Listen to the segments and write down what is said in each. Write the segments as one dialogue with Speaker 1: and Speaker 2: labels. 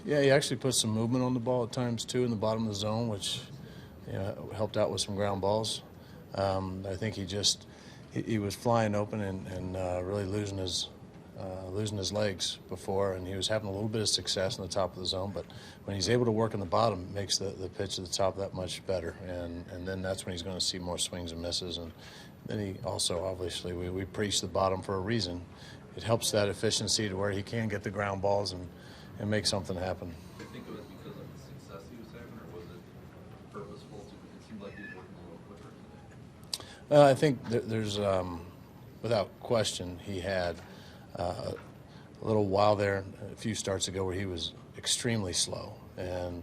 Speaker 1: Yeah, he actually put some movement on the ball at times too in the bottom of the zone, which helped out with some ground balls. I think he was flying open and really losing his legs before, and he was having a little bit of success in the top of the zone. But when he's able to work in the bottom, it makes the pitch at the top that much better. And then that's when he's going to see more swings and misses. And then he also, obviously, we preach the bottom for a reason. It helps that efficiency to where he can get the ground balls and make something happen.
Speaker 2: Do you think it was because of the success he was having, or was it purposeful? It seemed like he was working a little quicker today.
Speaker 1: I think there's, without question, he had a little while there, a few starts ago, where he was extremely slow. And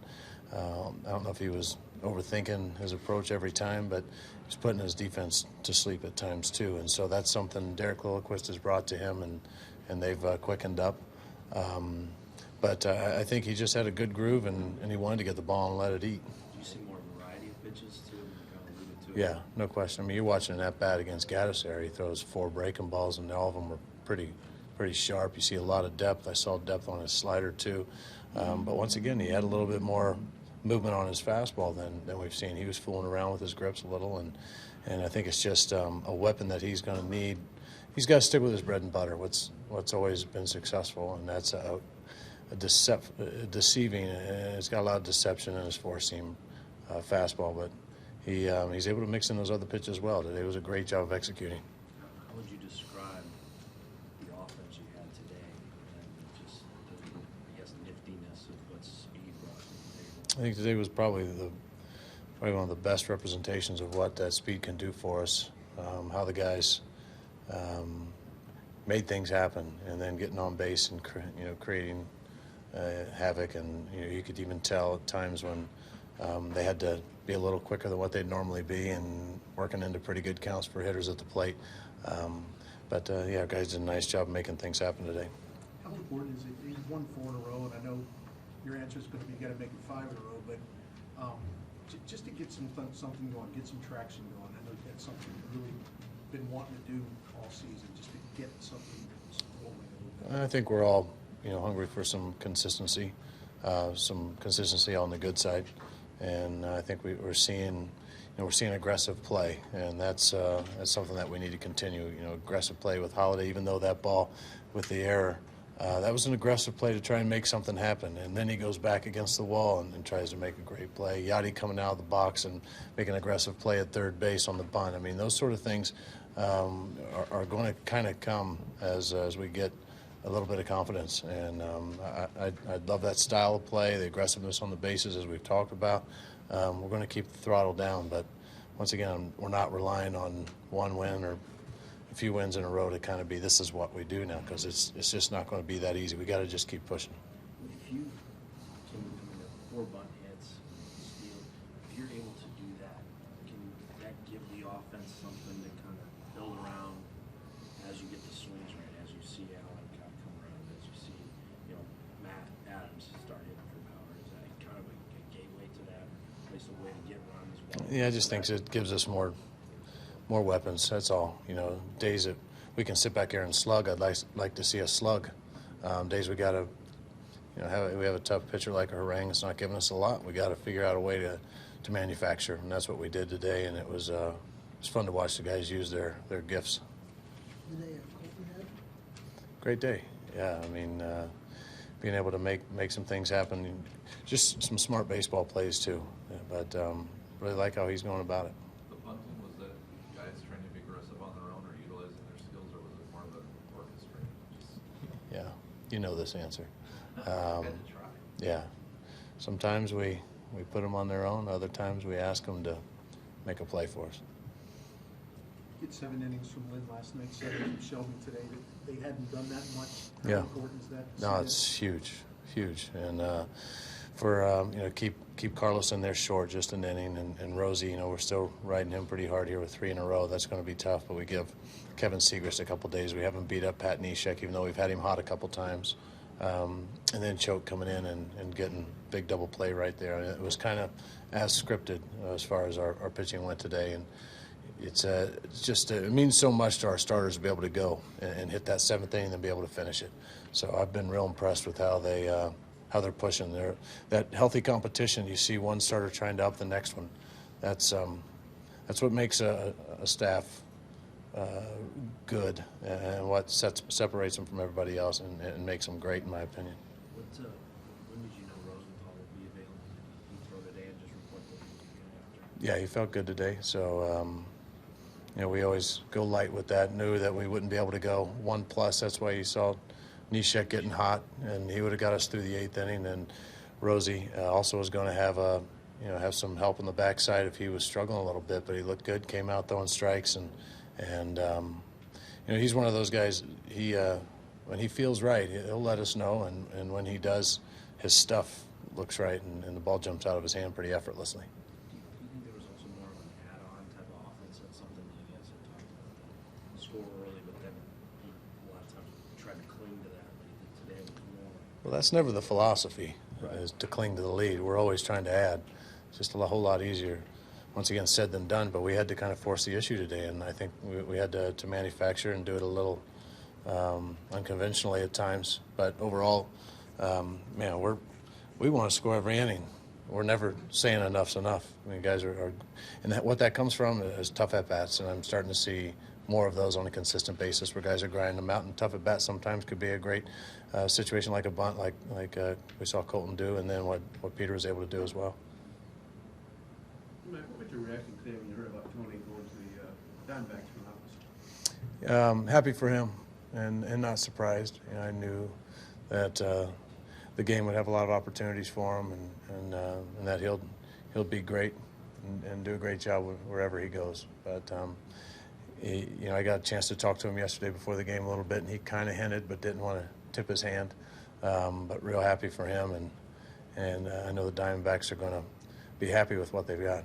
Speaker 1: I don't know if he was overthinking his approach every time, but he's putting his defense to sleep at times too. And so that's something Derek Lilliquist has brought to him, and they've quickened up. But I think he just had a good groove, and he wanted to get the ball and let it eat.
Speaker 3: Do you see more variety of pitches too?
Speaker 1: Yeah, no question. I mean, you're watching an at-bat against Gaddis there. He throws 4 breaking balls, and all of them were pretty sharp. You see a lot of depth. I saw depth on his slider too. But once again, he had a little bit more movement on his fastball than we've seen. He was fooling around with his grips a little, and I think it's just a weapon that he's going to need. He's got to stick with his bread and butter, what's always been successful, and that's deceiving. It's got a lot of deception in his four-seam fastball, but he's able to mix in those other pitches well. Today was a great job of executing.
Speaker 3: How would you describe the offense you had today, and just the niftiness of what speed brought to the table?
Speaker 1: I think today was probably one of the best representations of what that speed can do for us. How the guys made things happen, and then getting on base and creating havoc. And you could even tell at times when they had to be a little quicker than what they'd normally be, and working into pretty good counts for hitters at the plate. But guys did a nice job making things happen today.
Speaker 4: How important is it? He's won 4 in a row, and I know your answer is going to be you got to make it 5 in a row, but just to get something going, get some traction going. I know that's something you've really been wanting to do all season, just to get something rolling a little bit.
Speaker 1: I think we're all hungry for some consistency on the good side, and I think we're seeing aggressive play, and that's something that we need to continue. Aggressive play with Holiday, even though that ball with the error, that was an aggressive play to try and make something happen, and then he goes back against the wall and tries to make a great play. Yachty coming out of the box and making an aggressive play at third base on the bunt. I mean, those sort of things are going to kind of come as we get a little bit of confidence, and I love that style of play, the aggressiveness on the bases, as we've talked about. We're going to keep the throttle down, but once again, we're not relying on one win or a few wins in a row to kind of be this is what we do now, because it's just not going to be that easy. We got to just keep pushing.
Speaker 3: If you can 4 bunt hits, steal, if you're able to do that, can that give the offense something to kind of build around as you get the swings right, as you see Allen kind of come around, as you see Matt Adams start hitting for power? Is that kind of a gateway to that, or at least a way to get around as well?
Speaker 1: Yeah, I just think it gives us more weapons. That's all. Days that we can sit back here and slug, I'd like to see us slug. Days we got to, we have a tough pitcher like a Harang. It's not giving us a lot. We got to figure out a way to manufacture, and that's what we did today. And it was fun to watch the guys use their gifts. Great day. Yeah, I mean, being able to make some things happen, just some smart baseball plays too. But really like how he's going about it.
Speaker 2: The bunting, was that guys trying to be aggressive on their own or utilizing their skills, or was it more of an orchestrated?
Speaker 1: Yeah, you know this answer.
Speaker 2: Had to try.
Speaker 1: Yeah, sometimes we put them on their own. Other times we ask them to make a play for us.
Speaker 4: Get 7 innings from Lynn last night, 7 from Shelby today. They hadn't done that much. How
Speaker 1: Yeah.
Speaker 4: important is that?
Speaker 1: No, it's huge, and for keep Carlos in there short, just an inning, and Rosie, we're still riding him pretty hard here with 3 in a row. That's going to be tough, but we give Kevin Segrist a couple days. We haven't beat up Pat Neshek, even though we've had him hot a couple times, and then Choke coming in and getting big double play right there. And it was kind of as scripted as far as our pitching went today, and it means so much to our starters to be able to go and hit that 7th inning and then be able to finish it. So I've been real impressed with how how they're pushing. That healthy competition. You see one starter trying to up the next one. That's what makes a staff good, and what separates them from everybody else and makes them great, in my opinion.
Speaker 3: When did you know Rosenthal would be available? Did he throw today and just report that he was going after?
Speaker 1: Yeah, he felt good today. So, we always go light with that. Knew that we wouldn't be able to go 1+. That's why you saw Nishek getting hot, and he would have got us through the 8th inning. And Rosie also was going to have some help on the backside if he was struggling a little bit, but he looked good. Came out throwing strikes, and he's one of those guys. He when he feels right, he'll let us know, and when he does, his stuff looks right, and the ball jumps out of his hand pretty effortlessly.
Speaker 3: Do you think there was also more of an add-on type of offense? That's something that you guys had talked about. Score early, but then a lot of times tried to cling to that. But you think today was more.
Speaker 1: Well, that's never the philosophy, is to cling to the lead. We're always trying to add. It's just a whole lot easier, once again, said than done. But we had to kind of force the issue today, and I think we had to manufacture and do it a little unconventionally at times. But overall, we want to score every inning. We're never saying enough's enough. I mean, guys are and what that comes from is tough at-bats, and I'm starting to see more of those on a consistent basis where guys are grinding them out. And tough at-bats sometimes could be a great situation like a bunt, like we saw Colton do, and then what Peter was able to do as well.
Speaker 5: Mike, what was your reaction today when you heard about Tony going to the Diamondbacks front office?
Speaker 1: Happy for him, and not surprised. I knew that the game would have a lot of opportunities for him, and that he'll be great and do a great job wherever he goes. But I got a chance to talk to him yesterday before the game a little bit, and he kind of hinted but didn't want to tip his hand. But real happy for him, and I know the Diamondbacks are going to be happy with what they've got.